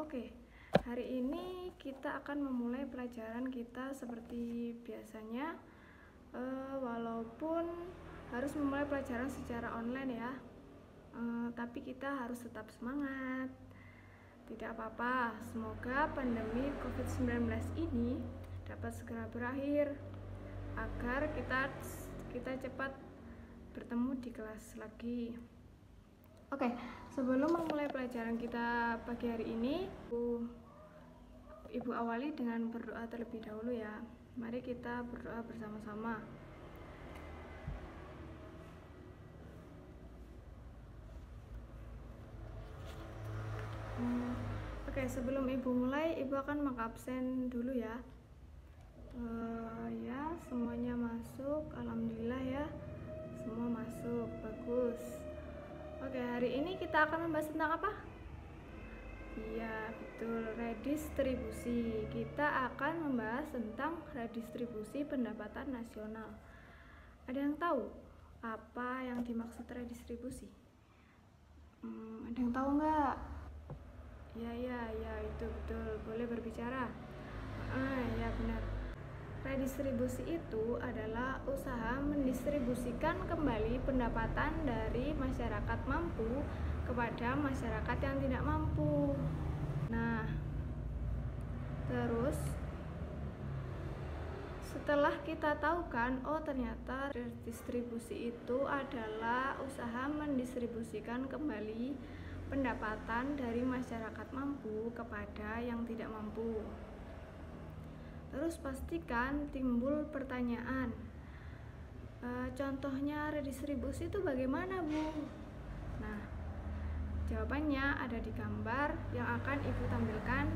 Oke, hari ini kita akan memulai pelajaran kita seperti biasanya, walaupun harus memulai pelajaran secara online ya, tapi kita harus tetap semangat. Tidak apa-apa, semoga pandemi COVID-19 ini dapat segera berakhir agar kita cepat bertemu di kelas lagi. Oke, sebelum memulai pelajaran kita pagi hari ini, Ibu awali dengan berdoa terlebih dahulu ya. Mari kita berdoa bersama-sama. Oke, sebelum Ibu mulai, Ibu akan mengabsen dulu ya. Ya, semuanya masuk. Alhamdulillah ya, semua masuk. Bagus. Oke, hari ini kita akan membahas tentang apa? Iya, betul, redistribusi. Kita akan membahas tentang redistribusi pendapatan nasional. Ada yang tahu apa yang dimaksud redistribusi? Ada yang tahu nggak? Ya, itu betul, boleh berbicara. Ya benar. Redistribusi itu adalah usaha mendistribusikan kembali pendapatan dari masyarakat mampu kepada masyarakat yang tidak mampu. Nah, terus setelah kita tahu kan, oh ternyata redistribusi itu adalah usaha mendistribusikan kembali pendapatan dari masyarakat mampu kepada yang tidak mampu. Terus pastikan timbul pertanyaan, contohnya redistribusi itu bagaimana, Bu? Nah, jawabannya ada di gambar yang akan Ibu tampilkan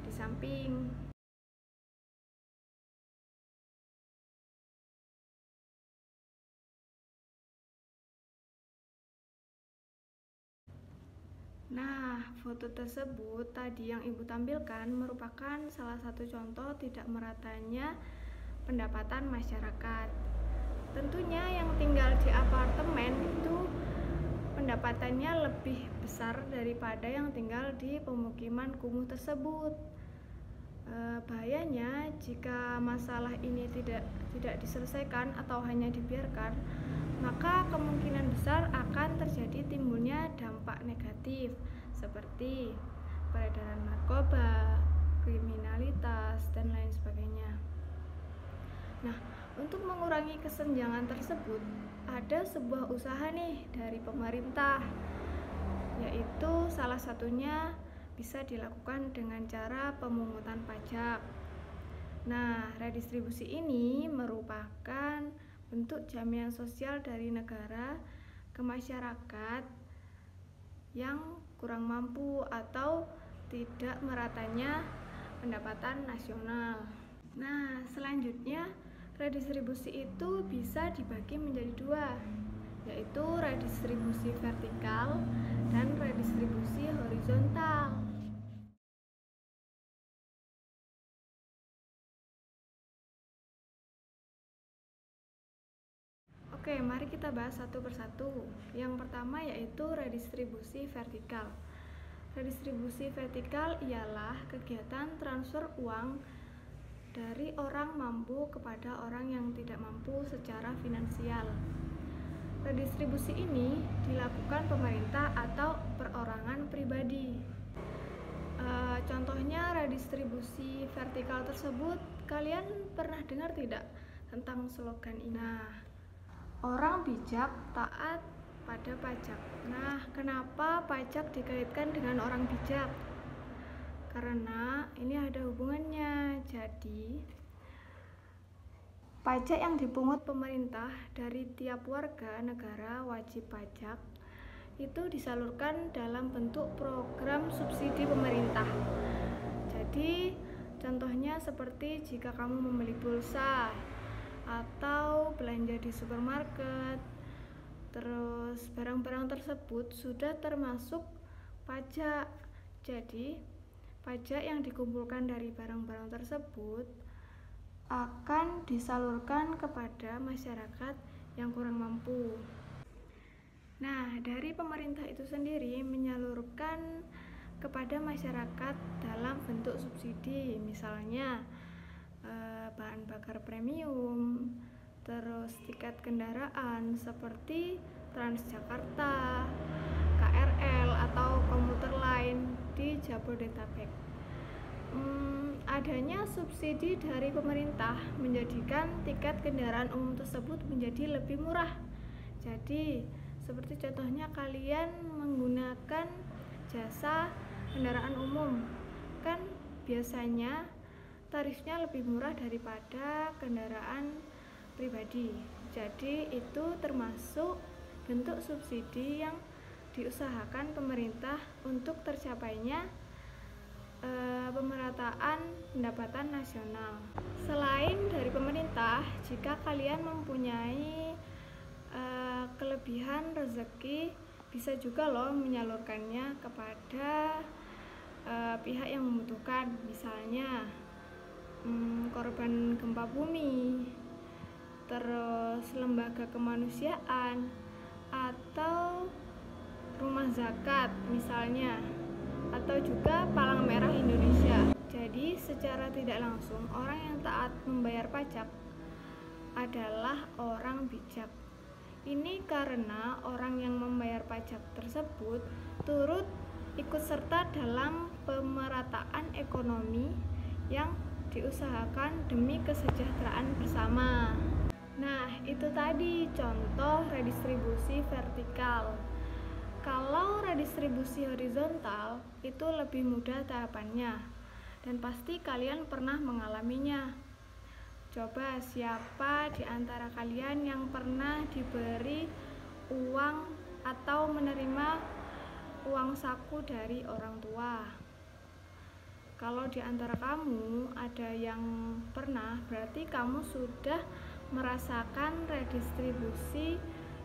di samping. Nah, foto tersebut tadi yang Ibu tampilkan merupakan salah satu contoh tidak meratanya pendapatan masyarakat. Tentunya yang tinggal di apartemen itu pendapatannya lebih besar daripada yang tinggal di pemukiman kumuh tersebut. Bahayanya jika masalah ini tidak diselesaikan atau hanya dibiarkan, maka kemungkinan besar akan terjadi timbulnya dampak negatif seperti peredaran narkoba, kriminalitas, dan lain sebagainya. Nah, untuk mengurangi kesenjangan tersebut, ada sebuah usaha nih dari pemerintah, yaitu salah satunya bisa dilakukan dengan cara pemungutan pajak. Nah, redistribusi ini merupakan bentuk jaminan sosial dari negara ke masyarakat yang kurang mampu atau tidak meratanya pendapatan nasional. Nah, selanjutnya redistribusi itu bisa dibagi menjadi dua, yaitu redistribusi vertikal dan redistribusi horizontal. Oke, mari kita bahas satu persatu. Yang pertama yaitu redistribusi vertikal. Redistribusi vertikal ialah kegiatan transfer uang dari orang mampu kepada orang yang tidak mampu secara finansial. Redistribusi ini dilakukan pemerintah atau perorangan pribadi. Contohnya redistribusi vertikal tersebut, kalian pernah dengar tidak tentang slogan ini? Nah, orang bijak taat pada pajak. Nah, kenapa pajak dikaitkan dengan orang bijak? Karena ini ada hubungannya. Jadi, pajak yang dipungut pemerintah dari tiap warga negara wajib pajak itu disalurkan dalam bentuk program subsidi pemerintah. Jadi, contohnya seperti jika kamu membeli pulsa atau belanja di supermarket, terus barang-barang tersebut sudah termasuk pajak. Jadi, pajak yang dikumpulkan dari barang-barang tersebut akan disalurkan kepada masyarakat yang kurang mampu. Nah, dari pemerintah itu sendiri menyalurkan kepada masyarakat dalam bentuk subsidi, misalnya bahan bakar premium, terus tiket kendaraan seperti Transjakarta, KRL atau komuter lain di Jabodetabek. Adanya subsidi dari pemerintah menjadikan tiket kendaraan umum tersebut menjadi lebih murah. Jadi, seperti contohnya kalian menggunakan jasa kendaraan umum, kan biasanya tarifnya lebih murah daripada kendaraan pribadi. Jadi, itu termasuk bentuk subsidi yang diusahakan pemerintah untuk tercapainya pemerataan pendapatan nasional. Selain dari pemerintah, jika kalian mempunyai kelebihan rezeki, bisa juga loh menyalurkannya kepada pihak yang membutuhkan, misalnya korban gempa bumi, terus lembaga kemanusiaan, atau rumah zakat misalnya, atau juga Palang Merah Indonesia. Jadi secara tidak langsung orang yang taat membayar pajak adalah orang bijak. Ini karena orang yang membayar pajak tersebut turut ikut serta dalam pemerataan ekonomi yang diusahakan demi kesejahteraan bersama. Nah, itu tadi contoh redistribusi vertikal. Kalau redistribusi horizontal itu lebih mudah tahapannya, dan pasti kalian pernah mengalaminya. Coba siapa di antara kalian yang pernah diberi uang atau menerima uang saku dari orang tua? Kalau di antara kamu ada yang pernah, berarti kamu sudah merasakan redistribusi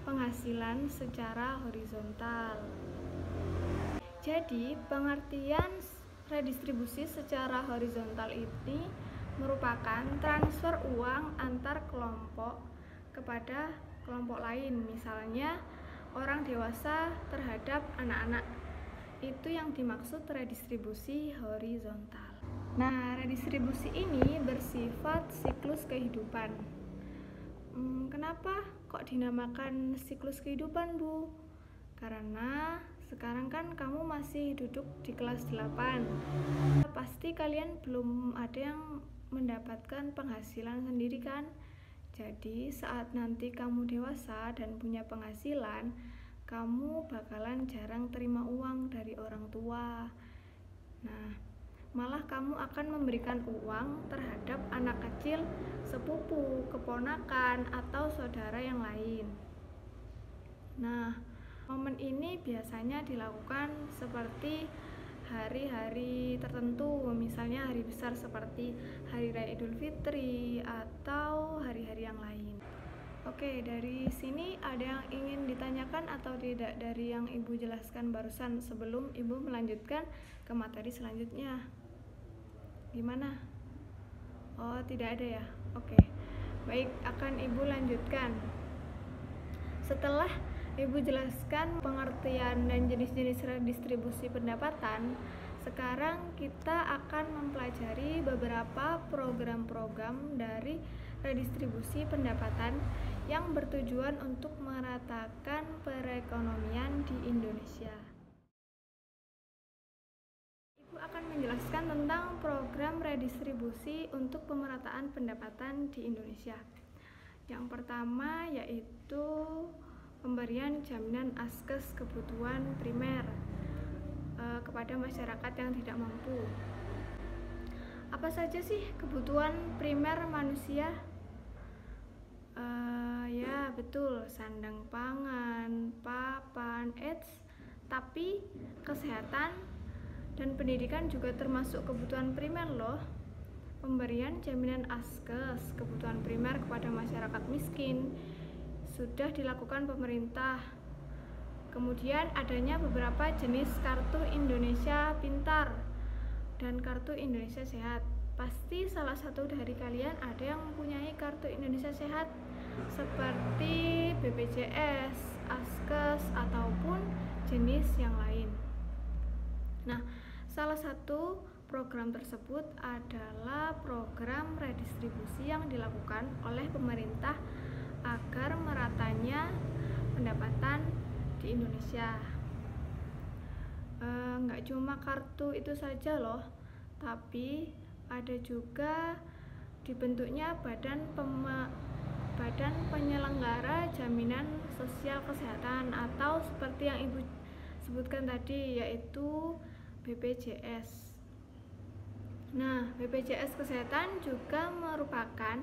penghasilan secara horizontal. Jadi, pengertian redistribusi secara horizontal ini merupakan transfer uang antar kelompok kepada kelompok lain, misalnya orang dewasa terhadap anak-anak. Itu yang dimaksud redistribusi horizontal. Nah, redistribusi ini bersifat siklus kehidupan. Kenapa kok dinamakan siklus kehidupan, Bu? Karena sekarang kan kamu masih duduk di kelas 8. Pasti kalian belum ada yang mendapatkan penghasilan sendiri kan? Jadi saat nanti kamu dewasa dan punya penghasilan, kamu bakalan jarang terima uang dari orang tua. Nah, malah kamu akan memberikan uang terhadap anak kecil, sepupu, keponakan, atau saudara yang lain. Nah, momen ini biasanya dilakukan seperti hari-hari tertentu, misalnya hari besar seperti Hari Raya Idul Fitri atau hari-hari yang lain. Oke, dari sini ada yang ingin ditanyakan atau tidak dari yang Ibu jelaskan barusan sebelum Ibu melanjutkan ke materi selanjutnya? Gimana? Oh, tidak ada ya? Oke. Baik, akan Ibu lanjutkan. Setelah Ibu jelaskan pengertian dan jenis-jenis redistribusi pendapatan, sekarang kita akan mempelajari beberapa program-program dari redistribusi pendapatan yang bertujuan untuk meratakan perekonomian di Indonesia. Ibu akan menjelaskan tentang program redistribusi untuk pemerataan pendapatan di Indonesia. Yang pertama yaitu pemberian jaminan askes kebutuhan primer kepada masyarakat yang tidak mampu. Apa saja sih kebutuhan primer manusia? Ya betul, sandang pangan, papan, tapi kesehatan dan pendidikan juga termasuk kebutuhan primer loh. Pemberian jaminan askes kebutuhan primer kepada masyarakat miskin sudah dilakukan pemerintah. Kemudian adanya beberapa jenis kartu Indonesia Pintar dan kartu Indonesia Sehat. Pasti salah satu dari kalian ada yang mempunyai kartu Indonesia Sehat seperti BPJS, Askes, ataupun jenis yang lain. Nah, Salah satu program tersebut adalah program redistribusi yang dilakukan oleh pemerintah agar meratanya pendapatan di Indonesia. Nggak cuma kartu itu saja loh, tapi ada juga dibentuknya badan penyelenggara jaminan sosial kesehatan atau seperti yang Ibu sebutkan tadi, yaitu BPJS. Nah, BPJS Kesehatan juga merupakan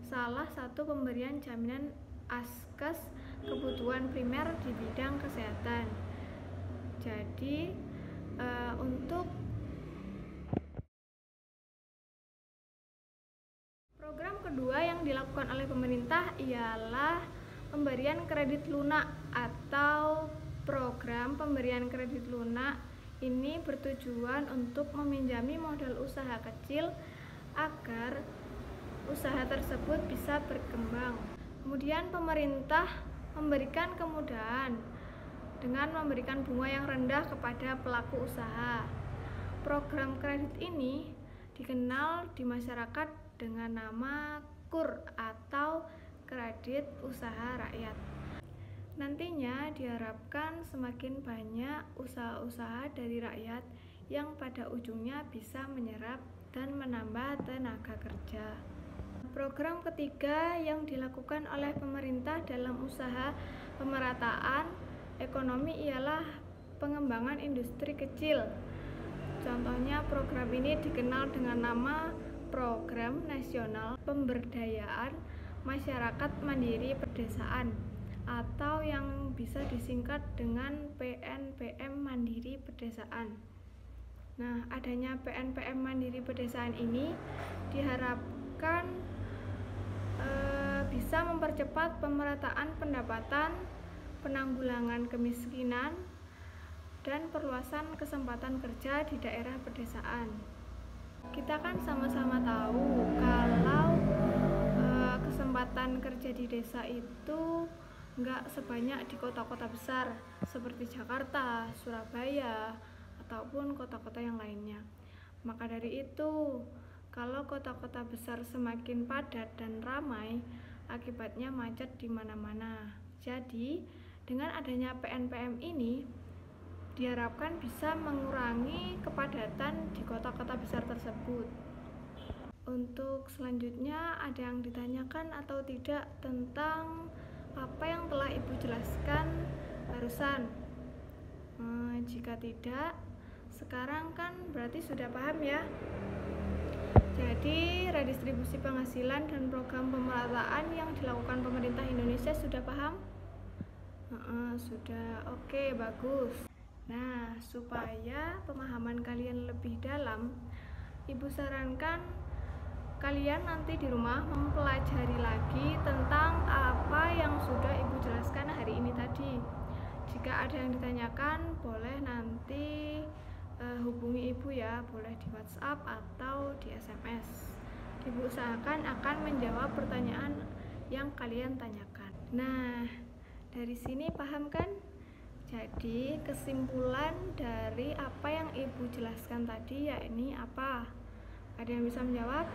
salah satu pemberian jaminan askes kebutuhan primer di bidang kesehatan. Jadi, untuk program kedua yang dilakukan oleh pemerintah ialah pemberian kredit lunak atau program pemberian kredit lunak. Ini bertujuan untuk meminjami modal usaha kecil agar usaha tersebut bisa berkembang. Kemudian pemerintah memberikan kemudahan dengan memberikan bunga yang rendah kepada pelaku usaha. Program kredit ini dikenal di masyarakat dengan nama KUR atau Kredit Usaha Rakyat. Nantinya diharapkan semakin banyak usaha-usaha dari rakyat yang pada ujungnya bisa menyerap dan menambah tenaga kerja. Program ketiga yang dilakukan oleh pemerintah dalam usaha pemerataan ekonomi ialah pengembangan industri kecil. Contohnya program ini dikenal dengan nama Program Nasional Pemberdayaan Masyarakat Mandiri Pedesaan atau yang bisa disingkat dengan PNPM Mandiri Pedesaan. Nah, adanya PNPM Mandiri Pedesaan ini diharapkan bisa mempercepat pemerataan pendapatan, penanggulangan kemiskinan, dan perluasan kesempatan kerja di daerah pedesaan. Kita kan sama-sama tahu kalau kesempatan kerja di desa itu nggak sebanyak di kota-kota besar seperti Jakarta, Surabaya, ataupun kota-kota yang lainnya. Maka dari itu, kalau kota-kota besar semakin padat dan ramai, akibatnya macet di mana-mana. Jadi, dengan adanya PNPM ini, diharapkan bisa mengurangi kepadatan di kota-kota besar tersebut. Untuk selanjutnya, ada yang ditanyakan atau tidak tentang apa yang telah Ibu jelaskan barusan? Jika tidak, sekarang kan berarti sudah paham ya. Jadi, redistribusi penghasilan dan program pemerataan yang dilakukan pemerintah Indonesia sudah paham? Sudah. Oke, bagus. Nah, supaya pemahaman kalian lebih dalam, Ibu sarankan kalian nanti di rumah mempelajari lagi tentang apa yang sudah Ibu jelaskan hari ini tadi. Jika ada yang ditanyakan, boleh nanti hubungi Ibu ya, boleh di WhatsApp atau di SMS. Ibu usahakan akan menjawab pertanyaan yang kalian tanyakan. Nah, dari sini paham kan? Jadi, kesimpulan dari apa yang Ibu jelaskan tadi yakni apa? Ada yang bisa menjawab?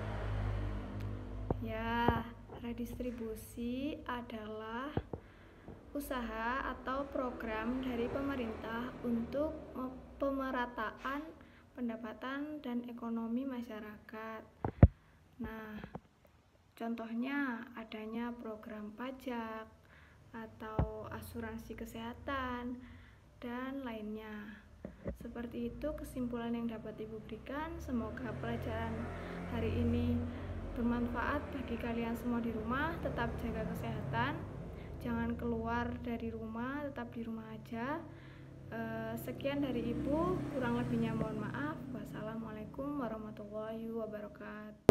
Ya, redistribusi adalah usaha atau program dari pemerintah untuk pemerataan pendapatan dan ekonomi masyarakat. Nah, contohnya adanya program pajak atau asuransi kesehatan dan lainnya. Seperti itu kesimpulan yang dapat Ibu berikan. Semoga pelajaran hari ini bermanfaat bagi kalian semua di rumah. Tetap jaga kesehatan, jangan keluar dari rumah, tetap di rumah aja. Sekian dari Ibu, kurang lebihnya mohon maaf. Wassalamualaikum warahmatullahi wabarakatuh.